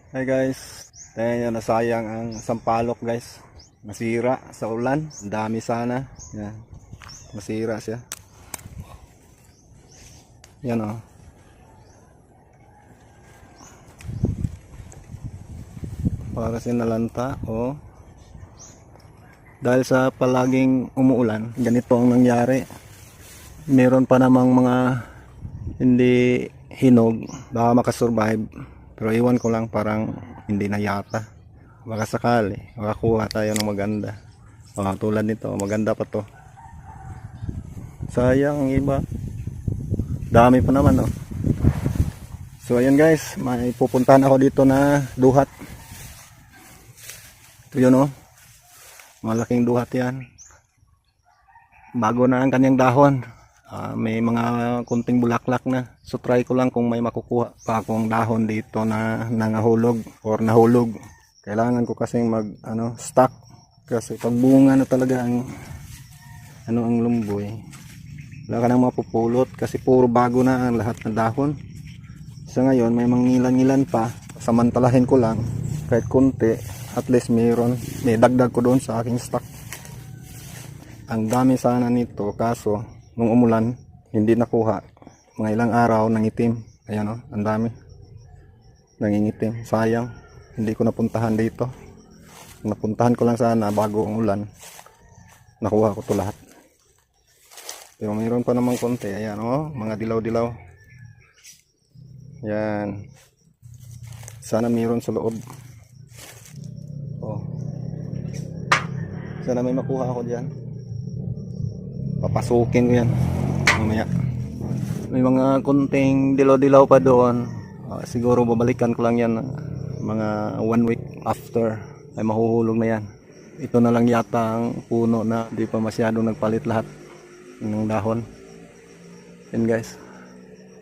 Hi guys, tingnan nyo, nasayang ang sampalok guys. Masira sa ulan. Ang dami sana. Yan. Masira siya. Yan o. Para sinalanta o. Dahil sa palaging umuulan, ganito ang nangyari. Meron pa namang mga hindi hinog. Baka makasurvive. Pero iwan ko lang, parang hindi na yata. Baka sakali makakuha tayo ng maganda. Tulad nito, maganda pa to. Sayang ang iba. Dami pa naman oh. So ayan guys, may pupuntahan ako dito na duhat. Ito yun oh. Malaking duhat yan. Bago na ang kanyang dahon. May mga kunting bulaklak na. So try ko lang kung may makukuha pa akong dahon dito na nangahulog or nahulog. Kailangan ko kasi stock kasi pag bunga na talaga ang ang lumboy. Wala ka nang mapupulot kasi puro bago na ang lahat ng dahon. So ngayon may mangilan-ngilan pa. Samantalahin ko lang kahit konti, at least may dagdag ko doon sa aking stock. Ang dami sana nito kaso nung umulan, hindi nakuha. Mga ilang araw nangitim. Ayan o, ang dami. Nangingitim. Sayang. Hindi ko napuntahan dito. Napuntahan ko lang sana bago ang ulan. Nakuha ko to lahat. Pero mayroon pa namang konti. Ayan o, mga dilaw-dilaw. Ayan. Sana mayroon sa loob. Sana may makuha ako dyan. Papasukin ko yan mamaya. May mga kunting dilaw-dilaw pa doon. Siguro babalikan ko lang yan mga 1 week after ay mahuhulog na yan. Ito na lang yata ang puno na di pa masyadong nagpalit lahat ng dahon. Yan guys,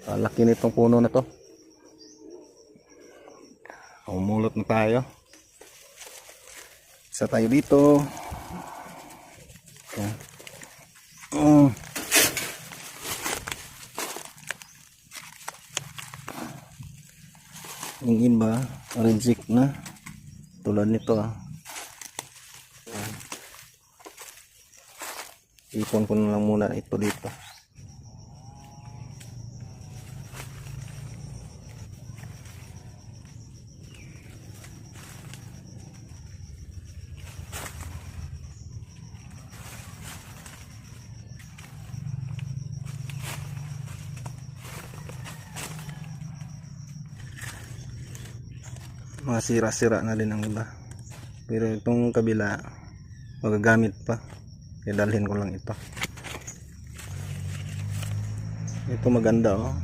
laki nitong puno na to. Umulot na tayo. Isa tayo dito. Yan. Yung iba reject na tulad nito ipon ko na lang muna ito dito. Mga sira-sira na din ang iba, pero itong kabila magagamit pa, kaya dalhin ko lang ito. Ito maganda oh,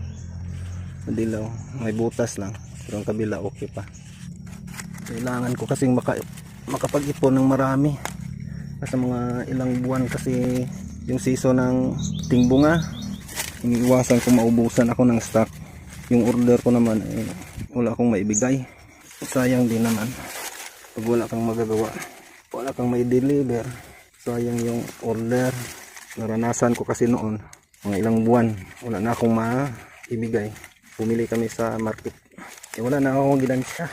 madilaw, may butas lang, pero ang kabila okay pa. Kailangan ko kasing makapag-ipon ng marami kasi mga ilang buwan kasi yung season ng tingbunga. Iniiwasan ko maubusan ako ng stock. Yung order ko naman wala akong maibigay. Sayang din naman pag wala kang magagawa, wala kang may deliver, sayang yung order. Naranasan ko kasi noon mga ilang buwan wala na akong maibigay. Pumili kami sa market, wala na akong ginansya,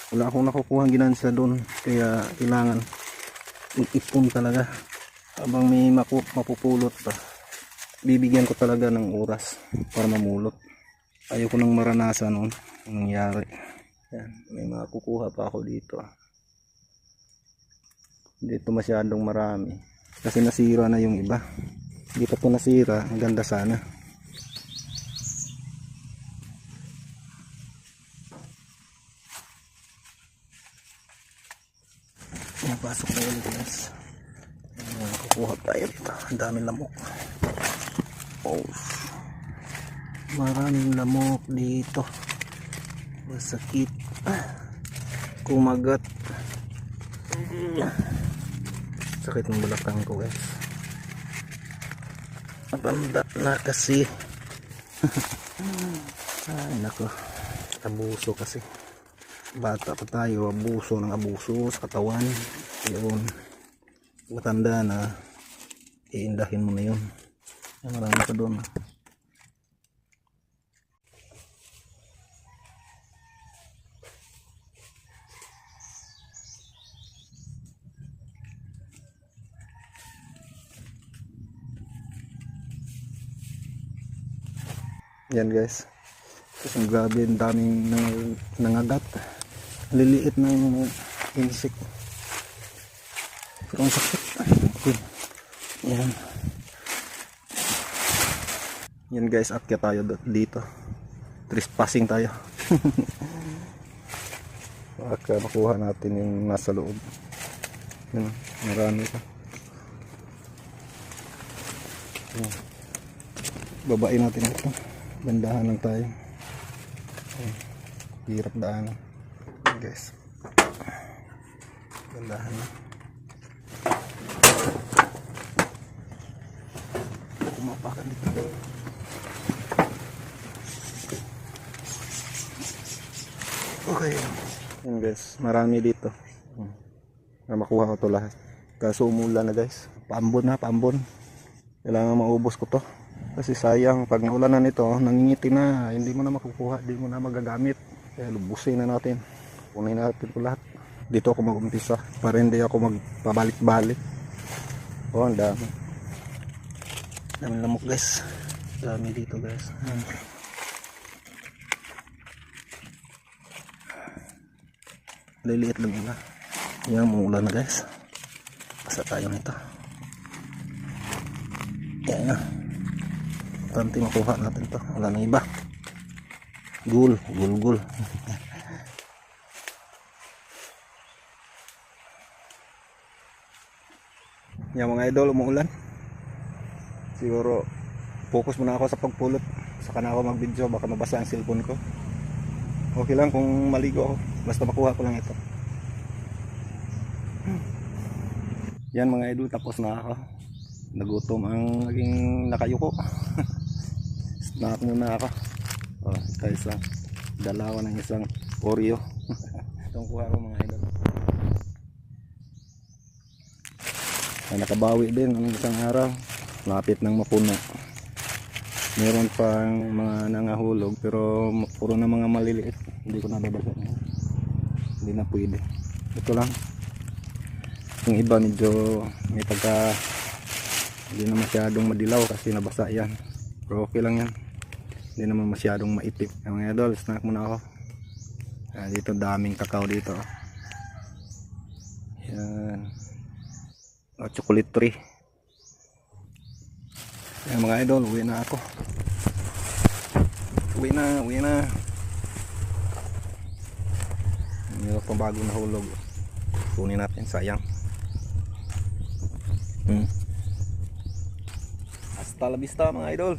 wala akong nakukuha ginansya doon, kaya kailangan mag-ipon talaga. Habang may mapupulot pa, bibigyan ko talaga ng oras para mamulot. Ayoko nang maranasan noon ang nangyari. Yan, may mga kukuha pa ako dito. Dito masyadong marami kasi nasira na yung iba. Hindi pa ito nasira, ang ganda sana. Pasok na ulit guys. Kukuha tayo dito. Ang daming lamok. Maraming lamok dito. Masakit. Kumagat. Sakit ng balakang ko guys. Matanda na kasi. Ay nako, abuso kasi. Bata pa tayo, abuso ng abuso sa katawan. Yun, matanda na, iindahin mo na yun. Marami pa doon. Yan guys. Ang grabe, ang daming nangagat. Liliit ng insect. Pero ang sakit. Okay. Yan. Yan guys, akyat tayo dito. Trespassing tayo. Baka makuha natin yung nasa loob. Yan, marami pa. Yan. Babain natin ito. Bandahan lang tayo. Yan. Hirap daan. Yan guys. Bandahan lang. Kumapakan dito. Okay. Yan guys, marami dito. Makuha ko to lahat. Kaso umulan na guys. Paambon na, paambon. Kailangan maubos ko to. Kasi sayang, pag naulanan ito, nangingiti na. Hindi mo na makukuha, hindi mo na magagamit. Kaya lubusin na natin. Kunin natin ko lahat. Dito ako mag-umpisa para hindi ako magpabalik-balik. Oh, ang dami. Dami lamok guys. Dami dito guys. Liliit lang ila. Yan, muulan na guys. Basta tayo nito. Yan na. Tanti makuha natin to. Wala nang iba. Gul. Yan mga idol, umuulan. Siguro focus muna ako sa pagpulot. Saka na ako mag-video, baka mabasa ang cellphone ko. Okay lang kung maligo ako. Basta makuha ko lang ito. Yan mga idol, tapos na ako. Nagutom ang naging nakayuko. Snack muna ako. Oh, ito isang dalawa ng isang Oreo. Itong kuha ko mga idol. Ay, nakabawi din ng isang araw. Lapit ng mapuno. Meron pang mga nangahulog pero puro na mga maliliit. Hindi ko nababasa. Hindi na pwede. Ito lang. Yung iba medyo may pagka hindi na masyadong madilaw kasi nabasa yan. Pero okay lang yan. Hindi naman masyadong maitip. Mga idol, snack muna ako. Dito daming kakao dito. Yan. Chocolate tree. Yan mga idol, uwi na ako. Uwi na. Meron pang bagong nahulog. Kunin natin, sayang. Hasta la vista mga idol.